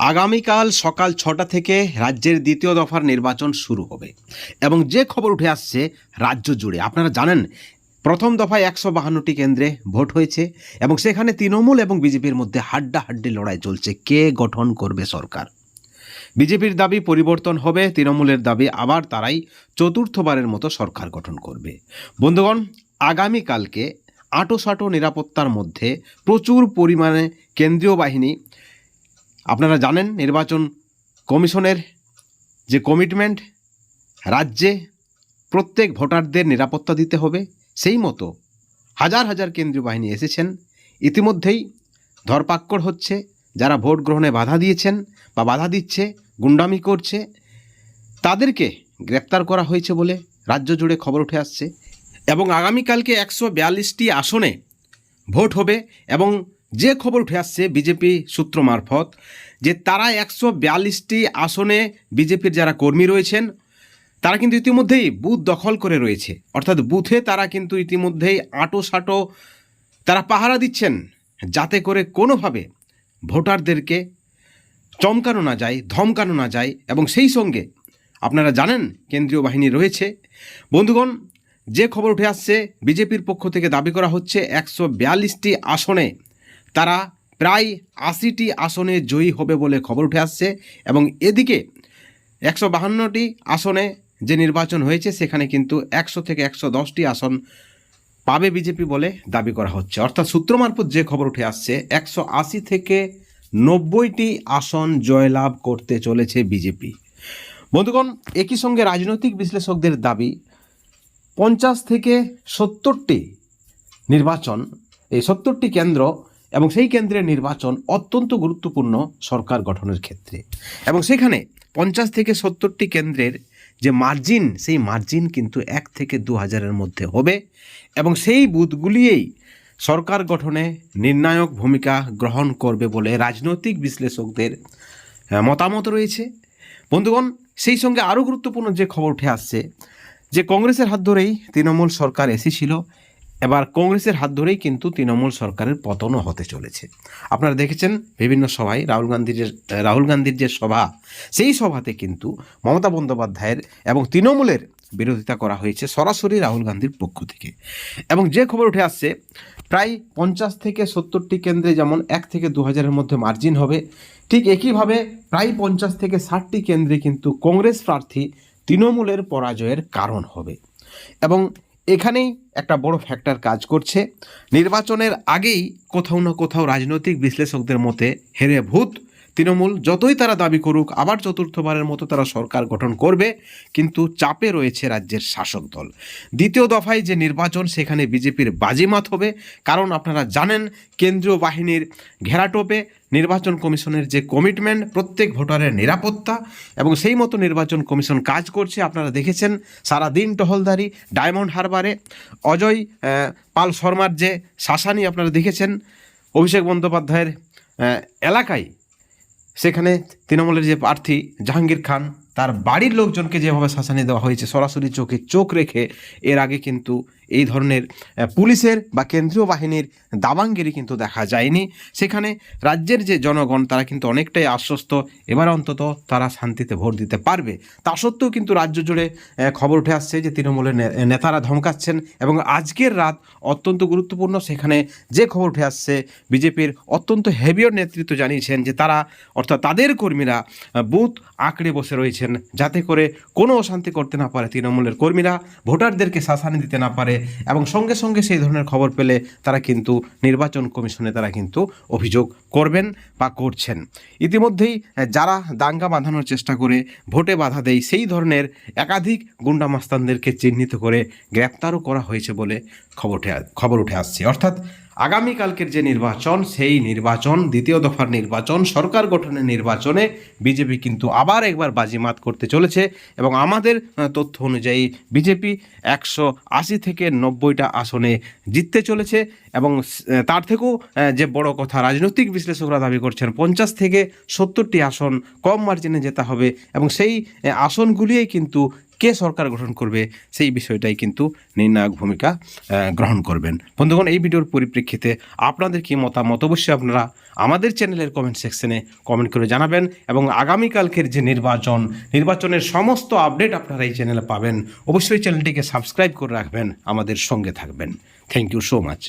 আগামীকাল সকাল ৬টা থেকে রাজ্যের দ্বিতীয় দফার নির্বাচন শুরু হবে এবং যে খবর উঠে আসছে রাজ্য জুড়ে আপনারা জানেন প্রথম দফায় ১৫২টি কেন্দ্রে ভোট হয়েছে এবং সেখানে তৃণমূল এবং বিজেপির মধ্যে হাড্ডাহাড্ডি লড়াই চলছে কে গঠন করবে সরকার। বিজেপির দাবি পরিবর্তন হবে, তৃণমূলের দাবি আবার তারাই চতুর্থবারের মতো সরকার গঠন করবে। বন্ধুগণ, আগামীকালকে আঁটোসাঁটো নিরাপত্তার মধ্যে প্রচুর পরিমাণে কেন্দ্রীয় বাহিনী, আপনারা জানেন নির্বাচন কমিশনের যে কমিটমেন্ট রাজ্যে প্রত্যেক ভোটারদের নিরাপত্তা দিতে হবে, সেই মতো হাজার হাজার কেন্দ্রীয় বাহিনী এসেছেন। ইতিমধ্যেই ধরপাক্কড় হচ্ছে, যারা ভোট গ্রহণে বাধা দিয়েছেন বা বাধা দিচ্ছে, গুন্ডামি করছে, তাদেরকে গ্রেপ্তার করা হয়েছে বলে রাজ্য জুড়ে খবর উঠে আসছে। এবং আগামীকালকে ১৪২টি আসনে ভোট হবে এবং যে খবর উঠে আসছে বিজেপি সূত্র মারফত যে তারা ১৪২টি আসনে বিজেপির যারা কর্মী রয়েছেন তারা কিন্তু ইতিমধ্যেই বুথ দখল করে রয়েছে, অর্থাৎ বুথে তারা কিন্তু ইতিমধ্যেই আঁটোসাঁটো তারা পাহারা দিচ্ছেন যাতে করে কোনোভাবে ভোটারদেরকে চমকানো না যায়, ধমকানো না যায়। এবং সেই সঙ্গে আপনারা জানেন কেন্দ্রীয় বাহিনী রয়েছে। বন্ধুগণ, যে খবর উঠে আসছে বিজেপির পক্ষ থেকে দাবি করা হচ্ছে ১৪২টি আসনে তারা প্রায় ৮০টি আসনে জয়ী হবে বলে খবর উঠে আসছে এবং এদিকে ১৫২টি আসনে যে নির্বাচন হয়েছে সেখানে কিন্তু ১০০ থেকে ১১০টি আসন পাবে বিজেপি বলে দাবি করা হচ্ছে। অর্থাৎ সূত্র মারফত যে খবর উঠে আসছে ১৮০ থেকে ৯০টি আসন জয়লাভ করতে চলেছে বিজেপি। বন্ধুগণ, একই সঙ্গে রাজনৈতিক বিশ্লেষকদের দাবি ৫০ থেকে ৭০টি নির্বাচন, এই ৭০টি কেন্দ্র এবং সেই কেন্দ্রের নির্বাচন অত্যন্ত গুরুত্বপূর্ণ সরকার গঠনের ক্ষেত্রে। এবং সেখানে ৫০ থেকে ৭০টি কেন্দ্রের যে মার্জিন, সেই মার্জিন কিন্তু ১ থেকে ২,০০০-এর মধ্যে হবে এবং সেই বুথগুলিয়েই সরকার গঠনে নির্ণায়ক ভূমিকা গ্রহণ করবে বলে রাজনৈতিক বিশ্লেষকদের মতামত রয়েছে। বন্ধুগণ, সেই সঙ্গে আরও গুরুত্বপূর্ণ যে খবর উঠে আসছে যে কংগ্রেসের হাত ধরেই তৃণমূল সরকার এসেছিল, এবার কংগ্রেসের হাত ধরেই কিন্তু তৃণমূল সরকারের পতনও হতে চলেছে। আপনারা দেখেছেন বিভিন্ন সভায় রাহুল গান্ধীর যে সভা, সেই সভাতে কিন্তু মমতা বন্দ্যোপাধ্যায়ের এবং তৃণমূলের বিরোধিতা করা হয়েছে সরাসরি রাহুল গান্ধীর পক্ষ থেকে। এবং যে খবর উঠে আসছে প্রায় ৫০ থেকে ৭০টি কেন্দ্রে যেমন ১ থেকে ২,০০০-এর মধ্যে মার্জিন হবে, ঠিক একইভাবে প্রায় ৫০ থেকে ৬০টি কেন্দ্রে কিন্তু কংগ্রেস প্রার্থী তৃণমূলের পরাজয়ের কারণ হবে। এবং এখানেই একটা বড় ফ্যাক্টর কাজ করছে। নির্বাচনের আগেই কোথাও না কোথাও রাজনৈতিক বিশ্লেষকদের মতে হেরে ভূত তৃণমূল, যতই তারা দাবি করুক আবার চতুর্থবারের মতো তারা সরকার গঠন করবে, কিন্তু চাপে রয়েছে রাজ্যের শাসক দল। দ্বিতীয় দফায় যে নির্বাচন সেখানে বিজেপির বাজিমাত হবে, কারণ আপনারা জানেন কেন্দ্রীয় বাহিনীর ঘেরাটোপে নির্বাচন কমিশনের যে কমিটমেন্ট প্রত্যেক ভোটারের নিরাপত্তা, এবং সেই মতো নির্বাচন কমিশন কাজ করছে। আপনারা দেখেছেন সারাদিন টহলদারি ডায়মন্ড হারবারে, অজয় পাল শর্মার যে শাসানি আপনারা দেখেছেন অভিষেক বন্দ্যোপাধ্যায়ের এলাকায়, সেখানে তৃণমূলের যে প্রার্থী জাহাঙ্গীর খান তার বাড়ির লোকজনকে যেভাবে শাসানি দেওয়া হয়েছে সরাসরি চোখে চোখ রেখে, এর আগে কিন্তু এই ধরনের পুলিশের বা কেন্দ্রীয় বাহিনীর দাবাঙ্গিরি কিন্তু দেখা যায়নি। সেখানে রাজ্যের যে জনগণ তারা কিন্তু অনেকটাই আশ্বস্ত, এবার অন্তত তারা শান্তিতে ভোট দিতে পারবে। তা সত্ত্বেও কিন্তু রাজ্য জুড়ে খবর উঠে আসছে যে তৃণমূলের নেতারা ধমকাচ্ছেন এবং আজকের রাত অত্যন্ত গুরুত্বপূর্ণ। সেখানে যে খবর উঠে আসছে বিজেপির অত্যন্ত হেভিয়র নেতৃত্ব জানিয়েছেন যে তারা, অর্থাৎ তাদের কর্মীরা বুথ আঁকড়ে বসে রয়েছেন যাতে করে কোনো অশান্তি করতে না পারে তৃণমূলের কর্মীরা, ভোটারদেরকে শাসানি দিতে না পারে। এবং সঙ্গে সঙ্গে সেই ধরনের খবর পেলে তারা কিন্তু নির্বাচন কমিশনে তারা কিন্তু অভিযোগ করবেন বা করছেন। ইতিমধ্যেই যারা দাঙ্গা বাঁধানোর চেষ্টা করে ভোটে বাধা দেয় সেই ধরনের একাধিক গুন্ডা মাস্তানদেরকে চিহ্নিত করে গ্রেপ্তারও করা হয়েছে বলে খবর উঠে আসছে। অর্থাৎ আগামীকালকের যে নির্বাচন, সেই নির্বাচন দ্বিতীয় দফার নির্বাচন, সরকার গঠনের নির্বাচনে বিজেপি কিন্তু আবার একবার বাজিমাত করতে চলেছে। এবং আমাদের তথ্য অনুযায়ী বিজেপি ১৮০ থেকে ৯০টা আসনে জিততে চলেছে। এবং তার থেকেও যে বড় কথা, রাজনৈতিক বিশ্লেষকরা দাবি করছেন ৫০ থেকে ৭০টি আসন কম মার্জিনে জেতা হবে এবং সেই আসনগুলিই কিন্তু কে সরকার গঠন করবে সেই বিষয়টাই কিন্তু নির্ণায়ক ভূমিকা গ্রহণ করবেন। বন্ধুগণ, এই ভিডিওর পরিপ্রেক্ষিতে আপনাদের কি মতামত অবশ্যই আপনারা আমাদের চ্যানেলের কমেন্ট সেকশনে কমেন্ট করে জানাবেন, এবং আগামীকালকের যে নির্বাচনের সমস্ত আপডেট আপনারা এই চ্যানেলে পাবেন। অবশ্যই চ্যানেলটিকে সাবস্ক্রাইব করে রাখবেন, আমাদের সঙ্গে থাকবেন। Thank you so much.